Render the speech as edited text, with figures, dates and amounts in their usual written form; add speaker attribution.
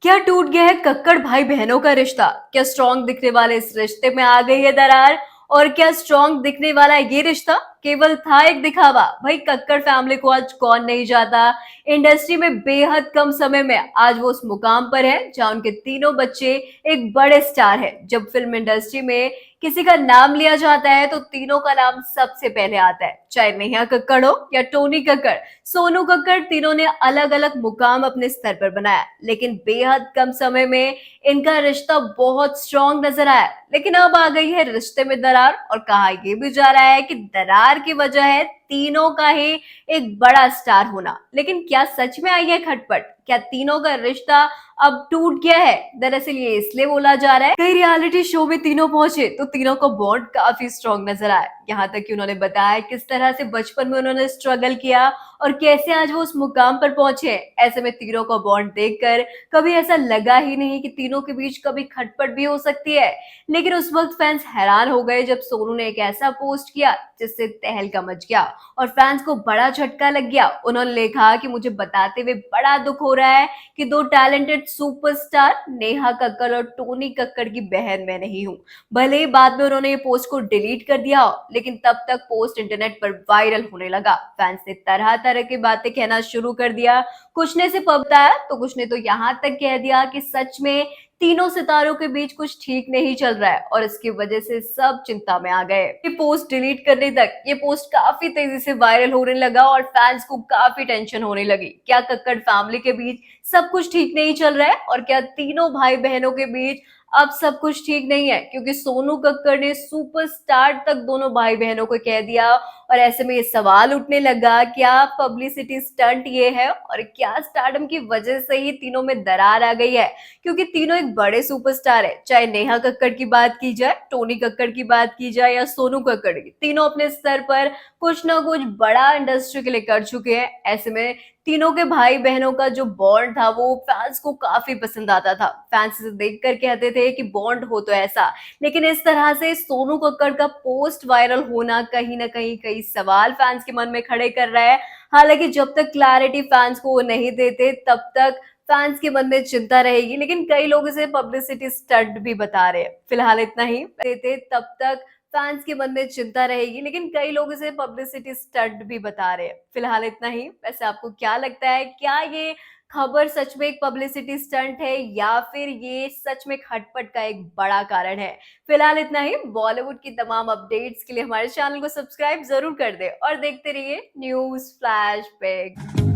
Speaker 1: क्या टूट गया है कक्कड़ भाई बहनों का रिश्ता? क्या स्ट्रॉन्ग दिखने वाले इस रिश्ते में आ गई है दरार? और क्या स्ट्रॉन्ग दिखने वाला ये रिश्ता केवल था एक दिखावा? भाई कक्कड़ फैमिली को आज कौन नहीं जाता। इंडस्ट्री में बेहद कम समय में आज वो उस मुकाम पर है जहां उनके तीनों बच्चे एक बड़े स्टार है। जब फिल्म इंडस्ट्री में किसी का नाम लिया जाता है तो तीनों का नाम सबसे पहले आता है, चाहे नेहा कक्कड़ हो या टोनी कक्कड़, सोनू कक्कड़। तीनों ने अलग अलग मुकाम अपने स्तर पर बनाया, लेकिन बेहद कम समय में इनका रिश्ता बहुत स्ट्रॉन्ग नजर आया। लेकिन अब आ गई है रिश्ते में दरार, और कहा यह भी जा रहा है कि दरार की वजह है तीनों का ही एक बड़ा स्टार होना। लेकिन क्या सच में आई है खटपट? क्या तीनों का रिश्ता अब टूट गया है? दरअसल ये इसलिए बोला जा रहा है, कई रियलिटी शो में तीनों पहुंचे तो तीनों का बॉन्ड काफी स्ट्रॉन्ग नजर आया। यहाँ तक कि उन्होंने बताया किस तरह से बचपन में उन्होंने स्ट्रगल किया और कैसे आज वो उस मुकाम पर पहुंचे। ऐसे में तीनों का बॉन्ड देखकर कभी ऐसा लगा ही नहीं कि तीनों के बीच कभी खटपट भी हो सकती है। लेकिन उस वक्त फैंस हैरान हो गए जब सोनू ने एक ऐसा पोस्ट किया जिससे तहलका मच गया और फैंस को बड़ा झटका लग गया। उन्होंने लिखा कि मुझे बताते हुए बड़ा दुख हो रहा है कि दो टैलेंटेड सुपरस्टार नेहा कक्कड़ और टोनी कक्कड़ की बहन मैं नहीं हूँ। भले ही बाद में उन्होंने ये पोस्ट को डिलीट कर दिया हो, लेकिन तब तक पोस्ट इंटरनेट पर वायरल होने लगा। फैंस ने तरह तरह की बातें कहना शुरू कर दिया। कुछ ने सिर्फ बताया तो कुछ ने तो यहाँ तक कह दिया कि सच में तीनों सितारों के बीच कुछ ठीक नहीं चल रहा है और इसकी वजह से सब चिंता में आ गए। ये पोस्ट डिलीट करने तक ये पोस्ट काफी तेजी से वायरल होने लगा और फैंस को काफी टेंशन होने लगी। क्या कक्कड़ फैमिली के बीच सब कुछ ठीक नहीं चल रहा है? और क्या तीनों भाई बहनों के बीच अब सब कुछ ठीक नहीं है? क्योंकि सोनू कक्कड़ ने सुपरस्टार तक दोनों भाई बहनों को कह दिया और ऐसे में ये सवाल उठने लगा, क्या पब्लिसिटी स्टंट ये है और क्या स्टारडम की वजह से ही तीनों में दरार आ गई है? क्योंकि तीनों एक बड़े सुपरस्टार है, चाहे नेहा कक्कड़ की बात की जाए, टोनी कक्कड़ की बात की जाए या सोनू कक्कड़ की, तीनों अपने स्तर पर कुछ ना कुछ बड़ा इंडस्ट्री के लिए कर चुके हैं। ऐसे में तीनों के भाई बहनों का जो बॉन्ड था वो फैंस को काफी पसंद आता था। फैंस इसे देखकर कहते थे कि बॉन्ड हो तो ऐसा। लेकिन इस तरह से सोनू कक्कड़ का पोस्ट वायरल होना कहीं ना कहीं कई सवाल फैंस के मन में खड़े कर रहा है। हालांकि जब तक क्लैरिटी फैंस को वो नहीं देते तब तक फैंस के मन में चिंता रहेगी। लेकिन कई लोग इसे पब्लिसिटी स्टंट भी बता रहे हैं। फिलहाल इतना ही देते तब तक फैंस के मन में चिंता रहेगी, लेकिन कई लोग इसे पब्लिसिटी स्टंट भी बता रहे हैं। फिलहाल इतना ही। वैसे आपको क्या लगता है, क्या ये खबर सच में एक पब्लिसिटी स्टंट है या फिर ये सच में खटपट का एक बड़ा कारण है? फिलहाल इतना ही। बॉलीवुड की तमाम अपडेट्स के लिए हमारे चैनल को सब्सक्राइब जरूर कर दे और देखते रहिए न्यूज फ्लैश बैक।